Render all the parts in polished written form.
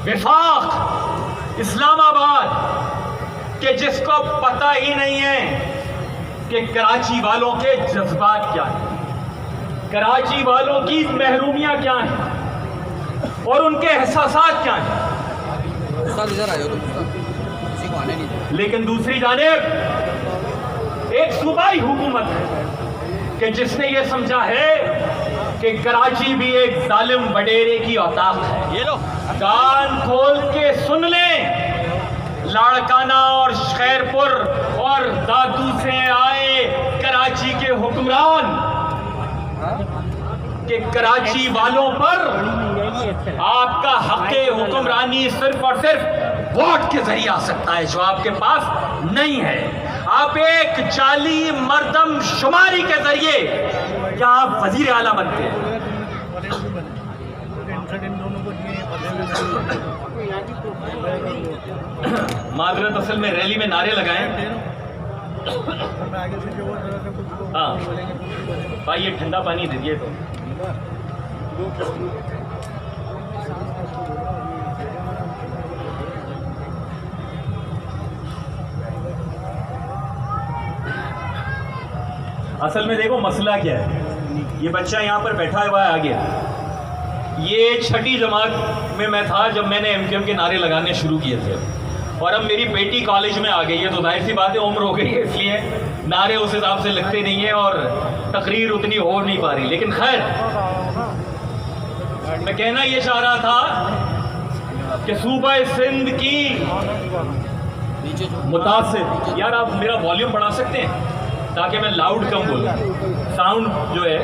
विफाक इस्लामाबाद के जिसको पता ही नहीं है कि कराची वालों के जज्बात क्या हैं, कराची वालों की महरूमियां क्या हैं और उनके एहसासात क्या हैं। इधर आयो तुम, किसी को आने नहीं दे। लेकिन दूसरी जानिब एक सूबाई हुकूमत है कि जिसने ये समझा है कि कराची भी एक जालिम वडेरे की औताक है। ये लो कान खोल के सुन लें, लाड़काना और खैरपुर और दादू से आए कराची के हुक्मरान कि कराची वालों पर आपका हक़े हुक्मरानी सिर्फ और सिर्फ वोट के जरिए आ सकता है, जो आपके पास नहीं है। आप एक जाली मर्दम शुमारी के जरिए क्या आप वजीर आला बनते हैं? माजरत असल में रैली में नारे लगाएं। हाँ भाई, ये ठंडा पानी दीजिए तो। असल में देखो मसला क्या है, ये बच्चा यहाँ पर बैठा हुआ है आगे, ये छठी जमात में मैं था जब मैंने एमकेएम के नारे लगाने शुरू किए थे, और अब मेरी बेटी कॉलेज में आ गई है, तो जाहिर सी बात है उम्र हो गई है, इसलिए नारे उस हिसाब से लगते नहीं है और तकरीर उतनी हो नहीं पा रही। लेकिन खैर, मैं कहना ये चाह रहा था कि सूबा सिंध की मुतासिर, यार आप मेरा वॉल्यूम बढ़ा सकते हैं ताकि मैं लाउड कम बोलूं, साउंड जो है।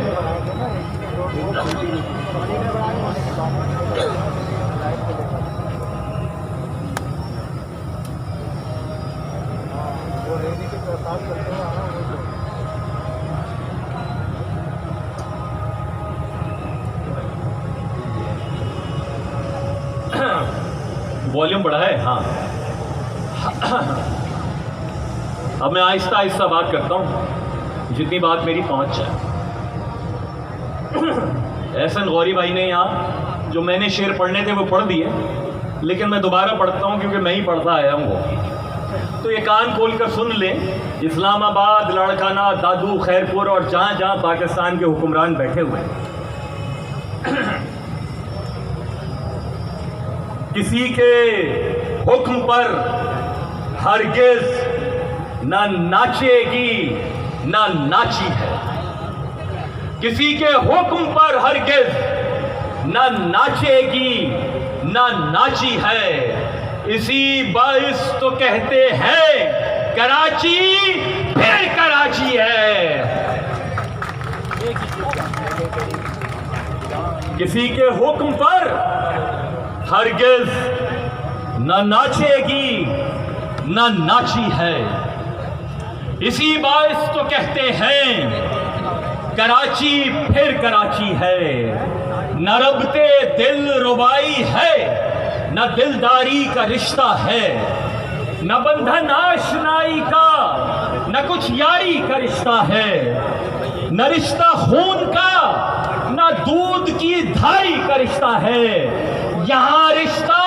वॉल्यूम बढ़ा है, हाँ। अब मैं आहिस्ता आहिस्ता बात करता हूँ, जितनी बात मेरी पहुँच जाए। एहसन गौरी भाई ने यहाँ जो मैंने शेर पढ़ने थे वो पढ़ दिए, लेकिन मैं दोबारा पढ़ता हूँ क्योंकि मैं ही पढ़ता आया हूँ वो। तो ये कान खोल कर सुन लें, इस्लामाबाद, लाड़काना, दादू, खैरपुर और जहाँ जहाँ पाकिस्तान के हुक्मरान बैठे हुए हैं, किसी के हुक्म पर हरगिज ना नाचेगी ना नाची है, किसी के हुक्म पर हरगिज ना नाचेगी ना नाची है। इसी बाइस तो कहते हैं कराची फिर कराची है। किसी के हुक्म पर हरगिज ना नाचेगी ना नाची है। इसी बाइस तो कहते हैं कराची फिर कराची है। न रबते दिल रुबाई है, न दिलदारी का रिश्ता है, न बंधन आशनाई का, न कुछ यारी का रिश्ता है, न रिश्ता खून का, न दूध की धाई का रिश्ता है। यहाँ रिश्ता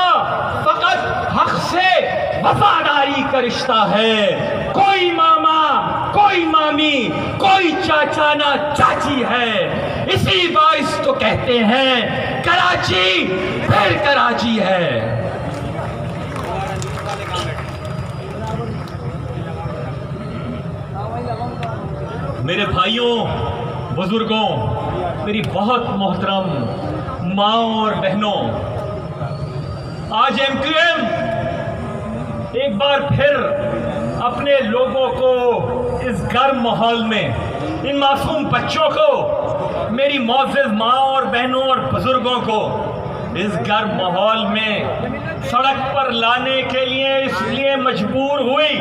फकत हक से वफादारी का रिश्ता है। कोई मामा, कोई मामी, कोई चाचा ना चाची है। इसी बाइस तो कहते हैं कराची फिर कराची है। मेरे भाइयों, बुजुर्गों, मेरी बहुत मोहतरम माँ और बहनों, आज एमक्यूएम एक बार फिर अपने लोगों को इस गर्म माहौल में, इन मासूम बच्चों को, मेरी मौजूद माँ और बहनों और बुजुर्गों को इस गर्म माहौल में सड़क पर लाने के लिए इसलिए मजबूर हुई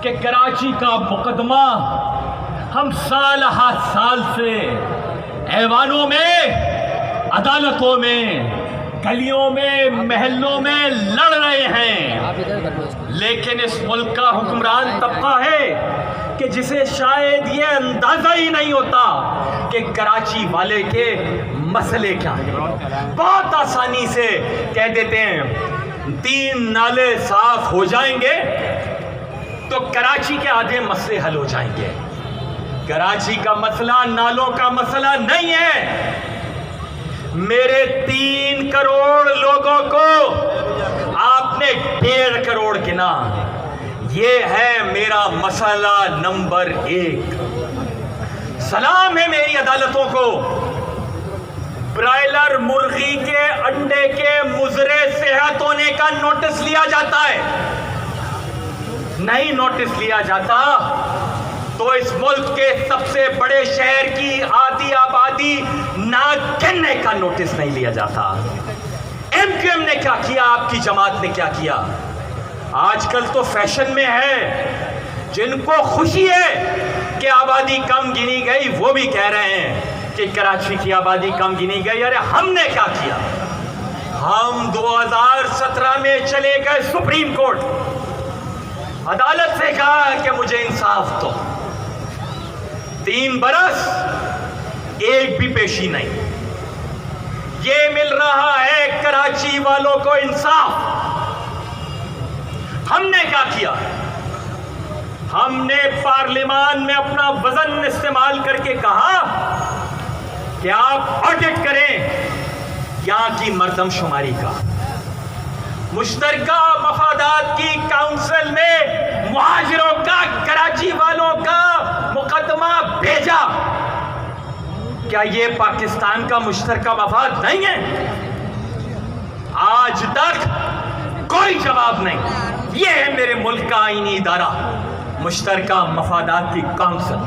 कि कराची का मुकदमा हम साल हर साल से ऐवानों में, अदालतों में, गलियों में, महलों में लड़ रहे हैं। लेकिन इस मुल्क का हुक्मरान तबका है कि जिसे शायद ये अंदाजा ही नहीं होता कि कराची वाले के मसले क्या हैं। बहुत आसानी से कह देते हैं 3 नाले साफ हो जाएंगे तो कराची के आधे मसले हल हो जाएंगे। कराची का मसला नालों का मसला नहीं है। मेरे 3 करोड़ लोगों को आपने 1.5 करोड़ गिना, ये है मेरा मसला नंबर 1। सलाम है मेरी अदालतों को। ब्रायलर मुर्गी के अंडे के मुजरे सेहत होने का नोटिस लिया जाता है, नहीं नोटिस लिया जाता तो इस मुल्क के सबसे बड़े शहर की आधी आबादी ना गिनने का नोटिस नहीं लिया जाता। एमक्यूएम ने क्या किया, आपकी जमात ने क्या किया? आजकल तो फैशन में है, जिनको खुशी है कि आबादी कम गिनी गई वो भी कह रहे हैं कि कराची की आबादी कम गिनी गई। अरे हमने क्या किया? हम 2017 में चले गए सुप्रीम कोर्ट, अदालत से कहा कि मुझे इंसाफ दो। 3 बरस एक भी पेशी नहीं। ये मिल रहा है कराची वालों को इंसाफ। हमने क्या किया? हमने पार्लियामान में अपना वजन इस्तेमाल करके कहा कि आप ऑडिट करें यहां की मर्दमशुमारी का। मुश्तरका मफादात की काउंसिल में मुहाजिरों का, कराची वालों का मुकदमा भेजा। क्या ये पाकिस्तान का मुश्तरका मफाद नहीं है? आज तक कोई जवाब नहीं। ये है मेरे मुल्क का आईनी इदारा, मुश्तरका मफादात की काउंसिल।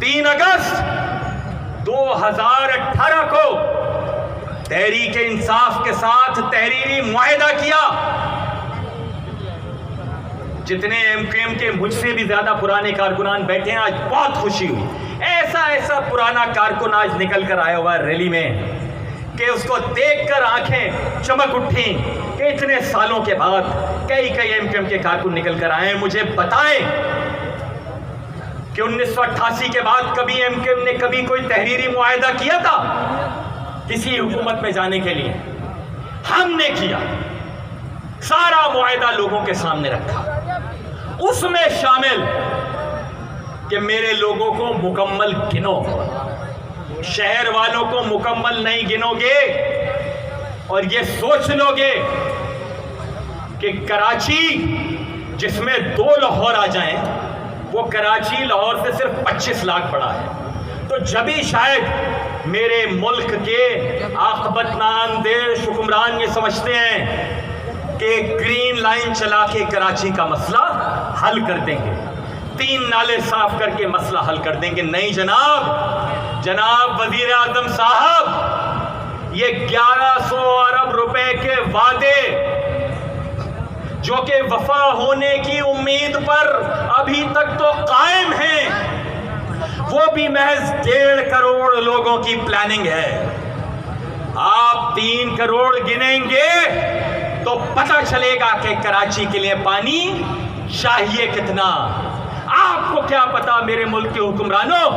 3 अगस्त 2018 को तहरीक इंसाफ के साथ तहरीरी मुआहिदा किया। जितने एमक्यूएम के मुझसे भी ज्यादा पुराने कारकुनान बैठे हैं, आज बहुत खुशी हुई। ऐसा पुराना कारकुन आज निकल कर आया हुआ रैली में कि उसको देखकर आंखें चमक उठी कि इतने सालों के बाद कई एमक्यूएम के कारकुन निकल कर आए हैं। मुझे बताएं कि 1988 के बाद कभी एमक्यूएम ने कभी कोई तहरीरी मुआहिदा किया था किसी हुकूमत में जाने के लिए? हमने किया। सारा मुआहिदा लोगों के सामने रखा, उसमें शामिल कि मेरे लोगों को मुकम्मल गिनो। शहर वालों को मुकम्मल नहीं गिनोगे और ये सोच लोगे कि कराची जिसमें 2 लाहौर आ जाएं, वो कराची लाहौर से सिर्फ 25 लाख बड़ा है, तो जब भी शायद मेरे मुल्क के आक़िबतनांदेश हुक्मरान ये समझते हैं कि ग्रीन लाइन चला के कराची का मसला हल कर देंगे, 3 नाले साफ करके मसला हल कर देंगे। नहीं जनाब वजीर आजम साहब, ये 1100 अरब रुपए के वादे जो कि वफा होने की उम्मीद पर अभी तक तो कायम हैं, वो भी महज 1.5 करोड़ लोगों की प्लानिंग है। आप 3 करोड़ गिनेंगे तो पता चलेगा कि कराची के लिए पानी चाहिए कितना। आपको क्या पता मेरे मुल्क के हुक्मरानों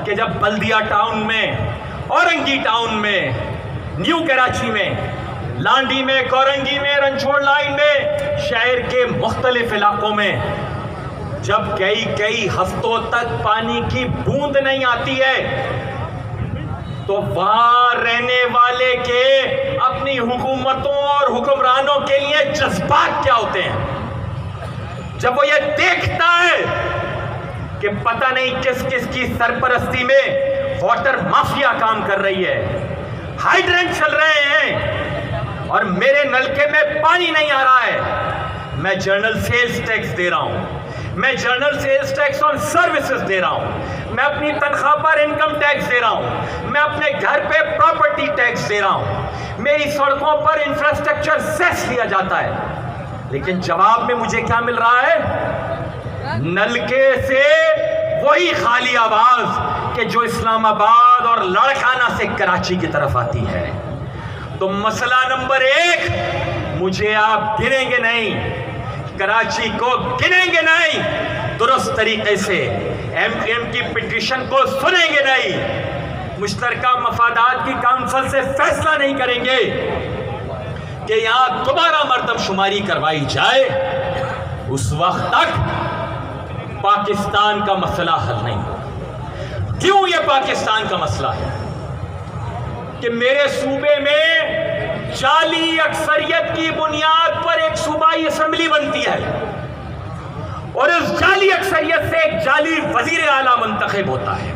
कि जब बल्दिया टाउन में, औरंगी टाउन में, न्यू कराची में, लांडी में, कोरंगी में, रंछोड़ लाइन में, शहर के मुख्तलिफ इलाकों में जब कई हफ्तों तक पानी की बूंद नहीं आती है तो वहां रहने वाले के अपनी हुकूमतों और हुक्मरानों के लिए जज्बात क्या होते हैं जब वो ये देखता है कि पता नहीं किस किस की सरपरस्ती में वाटर माफिया काम कर रही है, हाइड्रेंट चल रहे हैं और मेरे नलके में पानी नहीं आ रहा है। मैं जनरल सेल्स टैक्स दे रहा हूं, मैं general sales tax on services दे रहा हूं, मैं अपनी तनख्वाह पर इनकम टैक्स दे रहा हूं, मैं अपने घर पे प्रॉपर्टी टैक्स दे रहा हूं, मेरी सड़कों पर इंफ्रास्ट्रक्चर सेस लिया जाता है, लेकिन जवाब में मुझे क्या मिल रहा है? नलके से वही खाली आवाज कि जो इस्लामाबाद और लड़काना से कराची की तरफ आती है। तो मसला नंबर 1, मुझे आप गिनेंगे नहीं, कराची को गिनेंगे नहीं, दुरुस्त तरीके से एमक्यूएम की पिटीशन को सुनेंगे नहीं, मुश्तरका मफादात की काउंसिल से फैसला नहीं करेंगे कि यहां दोबारा मर्दमशुमारी करवाई जाए, उस वक्त तक पाकिस्तान का मसला हल नहीं होगा। क्यों यह पाकिस्तान का मसला है? कि मेरे सूबे में जाली अक्सरियत की बुनियाद पर एक सूबाई असेंबली बनती है और इस जाली अक्सरियत से एक जाली वजीर आला मुंतखब होता है।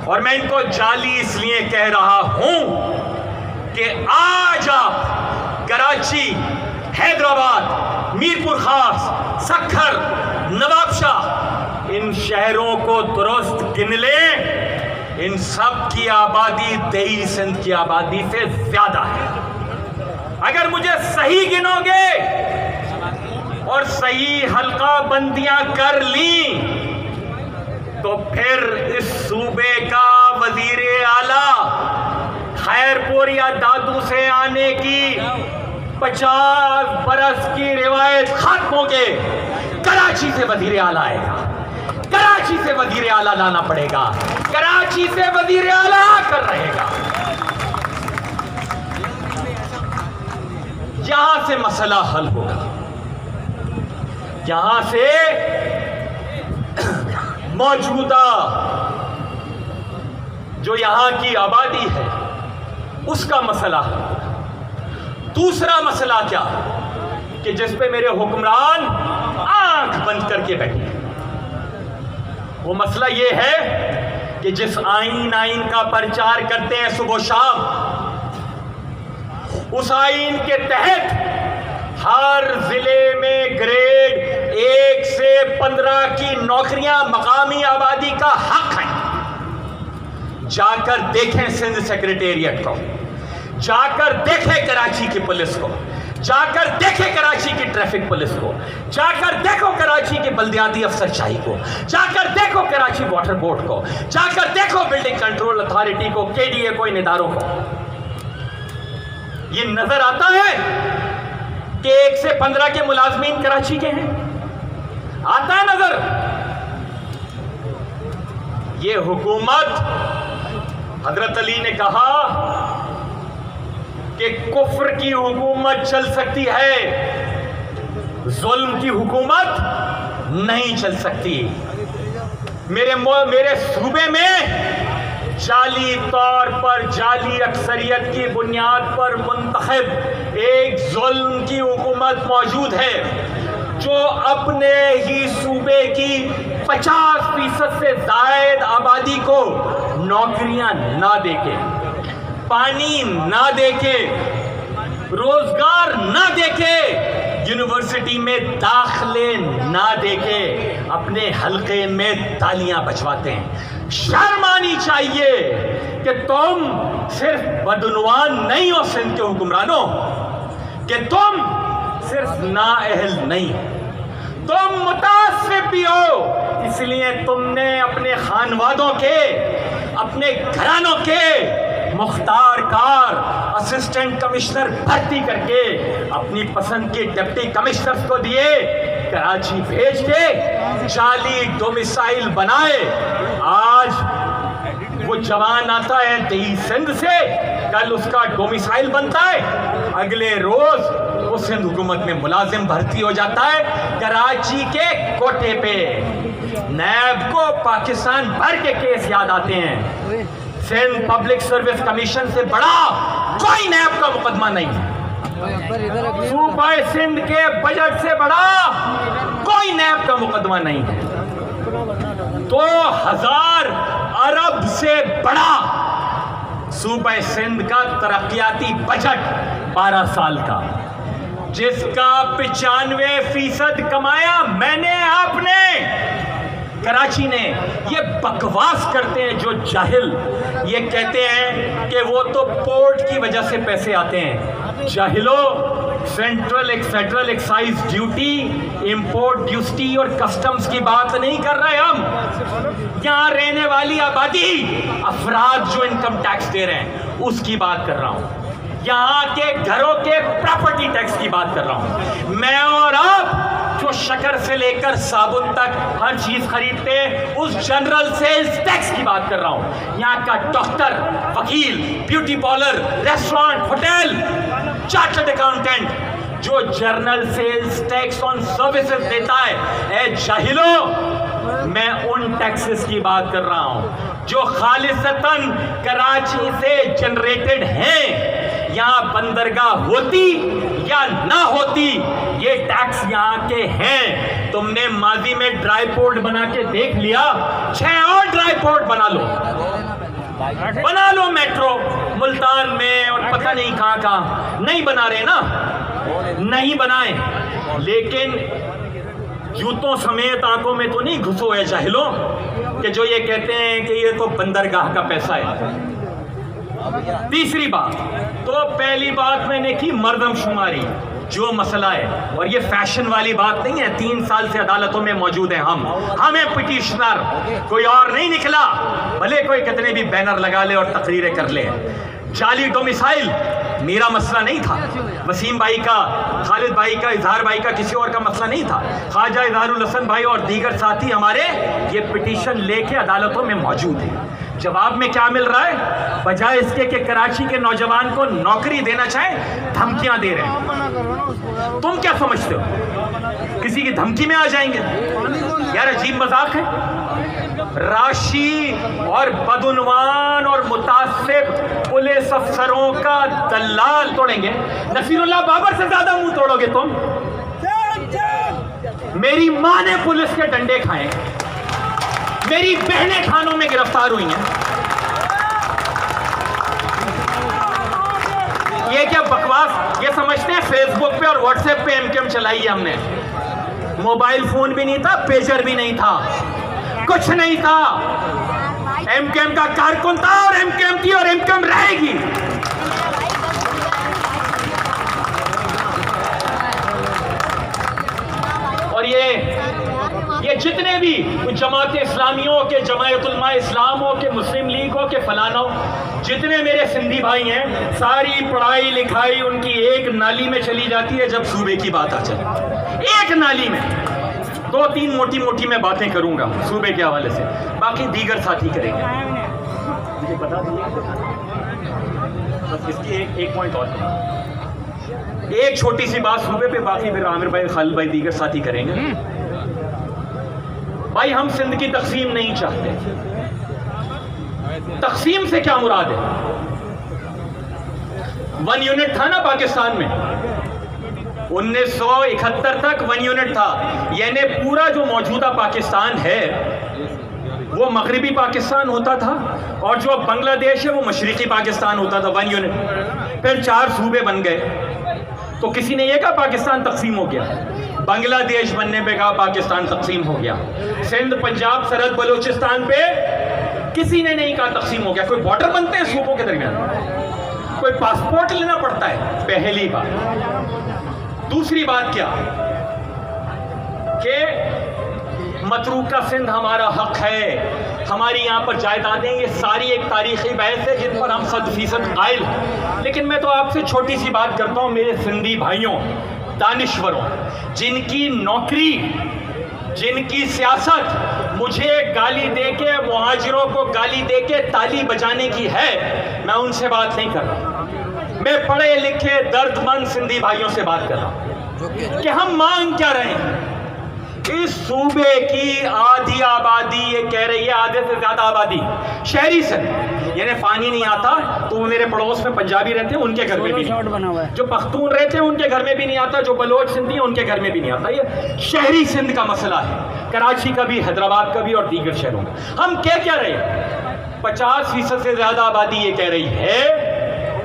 और मैं इनको जाली इसलिए कह रहा हूं कि आज आप कराची, हैदराबाद, मीरपुर खास, सक्खर, नवाबशाह, इन शहरों को दुरुस्त गिन लें, इन सब की आबादी देही सिंध की आबादी से ज्यादा है। अगर मुझे सही गिनोगे और सही हल्का बंदियां कर ली तो फिर इस सूबे का वजीर आला खैरपुर या दादू से आने की 50 बरस की रिवायत खत्म हो के कराची से वजीर आला आएगा। कराची से वजीर आला लाना पड़ेगा, कराची से वजीर आला कर रहेगा। यहां से मसला हल होगा, यहां से मौजूदा जो यहां की आबादी है उसका मसला है। दूसरा मसला क्या कि जिस पे मेरे हुक्मरान आंख बंद करके बैठे, वो मसला ये है कि जिस आइन का प्रचार करते हैं सुबह शाम, उस आइन के तहत हर जिले में ग्रेड 1 से 15 की नौकरियां मकामी आबादी का हक है। जाकर देखें सिंध सेक्रेटेरिएट को, जाकर देखें कराची की पुलिस को, जाकर देखें कराची की ट्रैफिक पुलिस को, जाकर देखो कराची की बल्दियाती अफसरशाही को, जाकर देखो कराची वाटर बोर्ड को, जाकर देखो बिल्डिंग कंट्रोल अथॉरिटी को, केडीए को, इन इदारों को। ये नजर आता है कि 1 से 15 के मुलाजमीन कराची के हैं, आता है नजर। ये हुकूमत, हजरत अली ने कहा कि कुफ्र की हुकूमत चल सकती है, जुल्म की हुकूमत नहीं चल सकती। मेरे सूबे में जाली तौर पर, जाली अक्सरियत की बुनियाद पर मुंतखब एक जुल्म की हुकूमत मौजूद है जो अपने ही सूबे की 50% से जायद आबादी को नौकरियां ना देके, पानी ना देके, रोजगार ना देके, यूनिवर्सिटी में दाखिले ना देके अपने हलके में तालियां बजवाते हैं। शर्म आनी चाहिए कि तुम सिर्फ बदनवान नहीं हो सिंध के हुक्मरानों, कि तुम सिर्फ नाअहल नहीं, तुम मुतासिब भी हो। इसलिए तुमने अपने खानवादों के, अपने घरानों के मुख्तार कार असिस्टेंट कमिश्नर भर्ती करके अपनी पसंद के डिप्टी कमिश्नर्स को दिए, कराची भेज के जाली डोमिसाइल बनाए। आज वो जवान आता है देही सिंध से, कल उसका डोमिसाइल बनता है, अगले रोज वो सिंध हुकूमत में मुलाजिम भर्ती हो जाता है कराची के कोटे पे। नैब को पाकिस्तान भर के केस याद आते हैं। सिंध पब्लिक सर्विस कमीशन से बड़ा कोई नैब का मुकदमा नहीं है। सूबा सिंध के बजट से बड़ा कोई नैब का मुकदमा नहीं है। 2000 अरब से बड़ा सूबा सिंध का तरक्याती बजट 12 साल का, जिसका 95% कमाया मैंने, आपने, कराची ने। ये बकवास करते हैं जो जाहिल, ये कहते हैं कि वो तो पोर्ट की वजह से पैसे आते हैं। जाहिलो, federal excise duty, import duty और कस्टम्स की बात नहीं कर रहे हम। यहाँ रहने वाली आबादी, अफराद जो इनकम टैक्स दे रहे हैं उसकी बात कर रहा हूँ। यहाँ के घरों के प्रॉपर्टी टैक्स की बात कर रहा हूँ। मैं और आप जो शक्कर से लेकर साबुन तक हर चीज खरीदते हैं, उस जनरल सेल्स टैक्स की बात कर रहा हूं। यहाँ का डॉक्टर, वकील, beauty parlour, restaurant, hotel, chartered accountant जो general sales tax on services देता है, ए जाहिलो, मैं उन टैक्सेस की बात कर रहा हूं जो खालिसतन कराची से जनरेटेड हैं। यहां बंदरगाह होती या ना होती, ये टैक्स यहां के हैं। तुमने माजी में ड्राई पोर्ट बना के देख लिया, 6 और ड्राई पोर्ट बना लो मेट्रो मुल्तान में और पता नहीं कहां कहां। नहीं बना रहे ना, नहीं बनाए, लेकिन जूतों समेत आंखों में तो नहीं घुसो है जाहिलो कि जो ये कहते हैं कि ये तो बंदरगाह का पैसा है। तीसरी बात, तो पहली बात मैंने की मर्दमशुमारी, जो मसला है, और ये फैशन वाली बात नहीं है। 3 साल से अदालतों में मौजूद है हमें पिटिशनर, कोई और नहीं निकला, भले कोई कितने भी बैनर लगा ले और तकरीरें कर ले। जाली डोमिसाइल मेरा मसला नहीं था, वसीम भाई का, खालिद भाई का, इजहार भाई का, किसी और का मसला नहीं था। ख्वाजा इजहारुल हसन भाई और दीगर साथी हमारे ये पिटीशन लेके अदालतों में मौजूद है। जवाब में क्या मिल रहा है? बजाय इसके कि कराची के नौजवान को नौकरी देना चाहें, धमकियां दे रहे हैं। तुम क्या समझते हो किसी की धमकी में आ जाएंगे? यार अजीब मजाक है। राशि और बदउनवान और मुतासिब पुलिस अफसरों का दलाल तोड़ेंगे। नसीरुल्लाह बाबर से ज्यादा मुंह तोड़ोगे तुम। मेरी मां ने पुलिस के डंडे खाए, मेरी बहनें थानों में गिरफ्तार हुई हैं। ये क्या बकवास, ये समझते हैं फेसबुक पे और व्हाट्सएप पे एमकेएम चलाई है हमने। मोबाइल फोन भी नहीं था, पेजर भी नहीं था, कुछ नहीं था। एमकेएम का कारकुन था और एमकेएम थी और एमकेएम रहेगी। और ये जितने भी जमात इस्लामियों के, जमायत उलमा इस्लाम हो के, मुस्लिम लीग हो के, फलाना हो, जितने मेरे सिंधी भाई हैं, सारी पढ़ाई लिखाई उनकी एक नाली में चली जाती है जब सूबे की बात आ जाए। एक नाली में 2-3 मोटी मोटी मैं बातें करूंगा सूबे के हवाले से, बाकी दीगर साथी करेंगे। मुझे बता दीजिए बस इसकी एक पॉइंट और, एक छोटी सी बात सूबे पे, बाकी फिर आमिर भाई, खालिद भाई, दीगर साथी करेंगे। भाई हम सिंध की तकसीम नहीं चाहते। तकसीम से क्या मुराद है? 1 यूनिट था ना पाकिस्तान में, 1971 तक 1 यूनिट था। यानी पूरा जो मौजूदा पाकिस्तान है वो मगरिबी पाकिस्तान होता था, और जो बांग्लादेश है वो मशरिकी पाकिस्तान होता था। 1 यूनिट, फिर 4 सूबे बन गए। तो किसी ने ये कहा पाकिस्तान तकसीम हो गया? बांग्लादेश बनने पे कहा पाकिस्तान तकसीम हो गया। सिंध, पंजाब, सरहद बलूचिस्तान पे किसी ने नहीं कहा तकसीम हो गया। कोई बॉर्डर बनते हैं सूबों के दरमियान? कोई पासपोर्ट लेना पड़ता है? पहली बात। दूसरी बात क्या कि मतरूका सिंध हमारा हक है, हमारी यहाँ पर जायदादें, ये सारी एक तारीखी बहस है जिन पर हम 100% कायल हैं। लेकिन मैं तो आपसे छोटी सी बात करता हूँ मेरे सिंधी भाइयों, दानिश्वरों, जिनकी नौकरी, जिनकी सियासत मुझे गाली दे के, मुहाजिरों को गाली दे के ताली बजाने की है, मैं उनसे बात नहीं कर रहा। मैं पढ़े लिखे दर्दमंद सिंधी भाइयों से बात कर रहा हूँ कि हम मांग क्या रहे हैं। इस सूबे की आधी आबादी ये कह रही है, आधे से ज्यादा आबादी शहरी से, यानी पानी नहीं आता तो मेरे पड़ोस में पंजाबी रहते हैं, उनके घर में भी नहीं, जो पख्तून रहते हैं उनके घर में भी नहीं आता, जो बलोच सिंधी हैं उनके घर में भी नहीं आता। ये शहरी सिंध का मसला है, कराची का भी, हैदराबाद का भी और दीगर शहरों में। हम क्या रहे हैं? 50% से ज्यादा आबादी ये कह रही है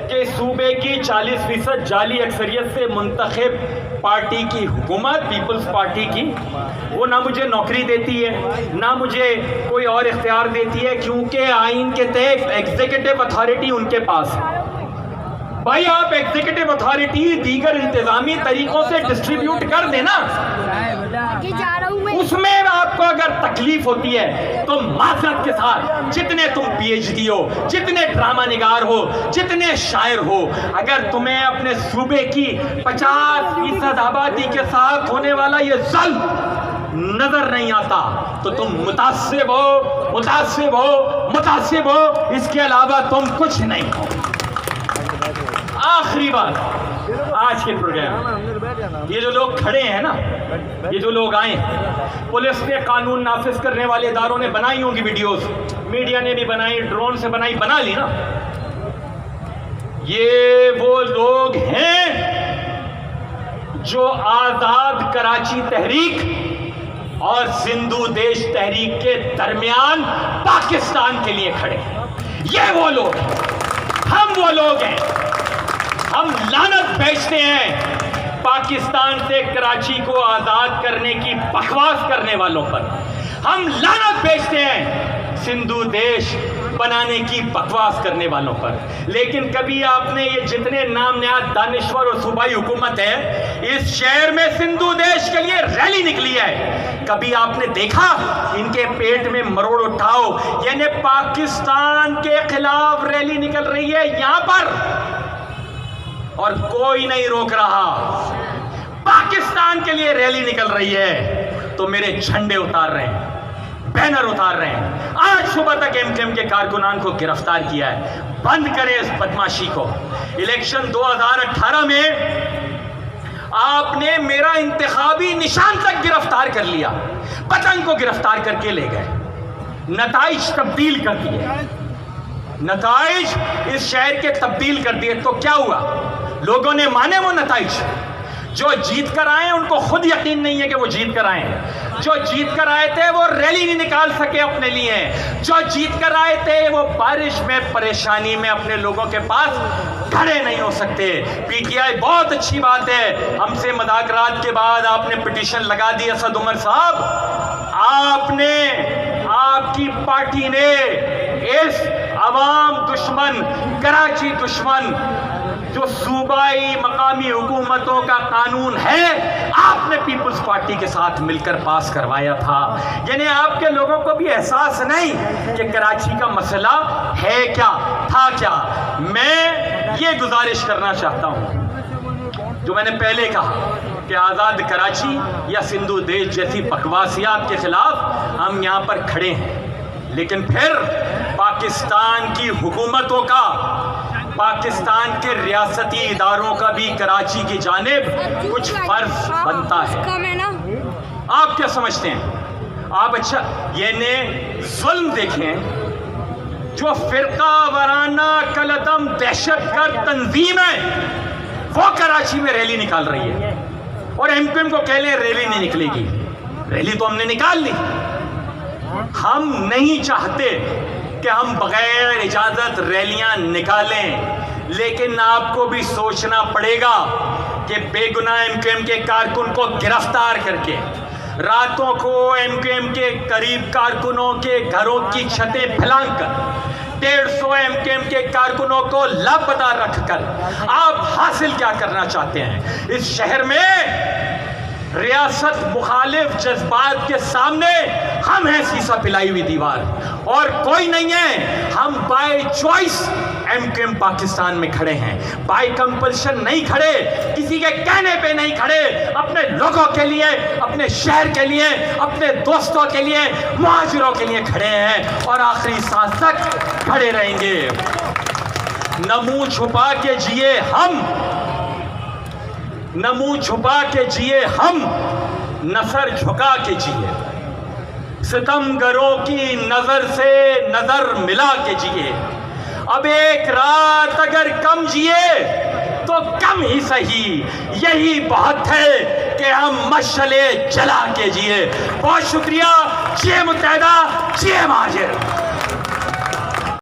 कि सूबे की 40% जाली अक्सरियत से मुंतखब पार्टी की हुकूमत, पीपल्स पार्टी की, वो ना मुझे नौकरी देती है, ना मुझे कोई और इख्तियार देती है, क्योंकि आइन के तहत एग्जीक्यूटिव अथॉरिटी उनके पास है। भाई आप एग्जीक्यूटिव अथॉरिटी दीगर इंतजामी तरीकों से डिस्ट्रीब्यूट कर देना, उसमें आपको अगर तकलीफ होती है तो माजरत के साथ जितने तुम पीएचडी हो, जितने ड्रामा निगार हो, जितने शायर हो, अगर तुम्हें अपने सूबे की 50% आबादी के साथ होने वाला ये जुल्म नजर नहीं आता तो तुम मुतासिब हो, इसके अलावा तुम कुछ नहीं हो। आखिरी बात आज के प्रोग्राम, ये जो लोग खड़े हैं ना, ये जो लोग आए, पुलिस ने, कानून नाफिज करने वाले इदारों ने बनाई होंगी वीडियोस, मीडिया ने भी बनाई, ड्रोन से बनाई, बना ली ना। ये वो लोग हैं जो आजाद कराची तहरीक और सिंधु देश तहरीक के दरमियान पाकिस्तान के लिए खड़े हैं। ये वो लोग हैं, हम वो लोग हैं। हम लानत भेजते हैं पाकिस्तान से कराची को आजाद करने की बकवास करने वालों पर। हम लानत भेजते हैं सिंधु देश बनाने की बकवास करने वालों पर। लेकिन कभी आपने ये जितने नाम नहाद दानिश्वर और सूबाई हुकूमत है, इस शहर में सिंधु देश के लिए रैली निकली है, कभी आपने देखा इनके पेट में मरोड़ उठाओ, यानी पाकिस्तान के खिलाफ रैली निकल रही है यहां पर और कोई नहीं रोक रहा। पाकिस्तान के लिए रैली निकल रही है तो मेरे झंडे उतार रहे हैं, बैनर उतार रहे हैं। आज सुबह तक एमकेएम के कारकुनान को गिरफ्तार किया है। बंद करें इस बदमाशी को। इलेक्शन 2018 में आपने मेरा इंतखाबी निशान तक गिरफ्तार कर लिया, पतंग को गिरफ्तार करके ले गए, नताइज तब्दील कर दिए, नताइज इस शहर के तब्दील कर दिए। तो क्या हुआ? लोगों ने माने वो नताइज। जो जीत कर आए उनको खुद यकीन नहीं है कि वो जीत कर आए। जो जीत कर आए थे वो रैली नहीं निकाल सके अपने लिए। जो जीत कर आए थे वो बारिश में, परेशानी में अपने लोगों के पास खड़े नहीं हो सकते। पीटीआई, बहुत अच्छी बात है, हमसे मुज़ाकरात के बाद आपने पिटीशन लगा दी। असद उमर साहब, आपने, आपकी पार्टी ने इस अवाम दुश्मन, कराची दुश्मन, जो सूबाई मकामी हुकूमतों का कानून है, आपने पीपल्स पार्टी के साथ मिलकर पास करवाया था। यानी आपके लोगों को भी एहसास नहीं कि कराची का मसला है क्या, था क्या। मैं ये गुजारिश करना चाहता हूँ जो मैंने पहले कहा कि आज़ाद कराची या सिंधु देश जैसी बकवासियात के खिलाफ हम यहाँ पर खड़े हैं, लेकिन फिर पाकिस्तान की हुकूमतों का, पाकिस्तान के रियासती इदारों का भी कराची की जानिब कुछ फर्ज बनता है। आप क्या समझते हैं? आप अच्छा यानी जुल्म देखें, जो फिरका वाराना कलदम दहशतगर्द तंजीम है वो कराची में रैली निकाल रही है और एमक्यूएम को कह लें रैली नहीं निकलेगी। रैली तो हमने निकाल ली। हम नहीं चाहते कि हम बगैर इजाज़त रैलियां निकालें, लेकिन आपको भी सोचना पड़ेगा कि बेगुनाह एमक्यूएम के कारकुन को गिरफ्तार करके, रातों को एमक्यूएम के करीब कारकुनों के घरों की छतें फैलाकर 150 एमक्यूएम के कारकुनों को लापता रखकर आप हासिल क्या करना चाहते हैं? इस शहर में रियासत मुखालिफ जज्बात के सामने हम हैं शीशा पिलाई हुई दीवार, और कोई नहीं है। हम बाय चॉइस एमक्यूएम पाकिस्तान में खड़े हैं, बाय कंपल्शन नहीं खड़े, किसी के कहने पे नहीं खड़े। अपने लोगों के लिए, अपने शहर के लिए, अपने दोस्तों के लिए, मुहाजिरों के लिए खड़े हैं और आखिरी सांस तक खड़े रहेंगे। न मुंह छुपा के जिए हम, न मुंह छुपा के जिए हम, न सर झुका के जिए, सितमगरों की नजर से नजर मिला के जिए। अब एक रात अगर कम जिए तो कम ही सही, यही बहुत है कि हम मशले जला के जिए। बहुत शुक्रिया। जिए मुत्तहदा, जिए महाजिर।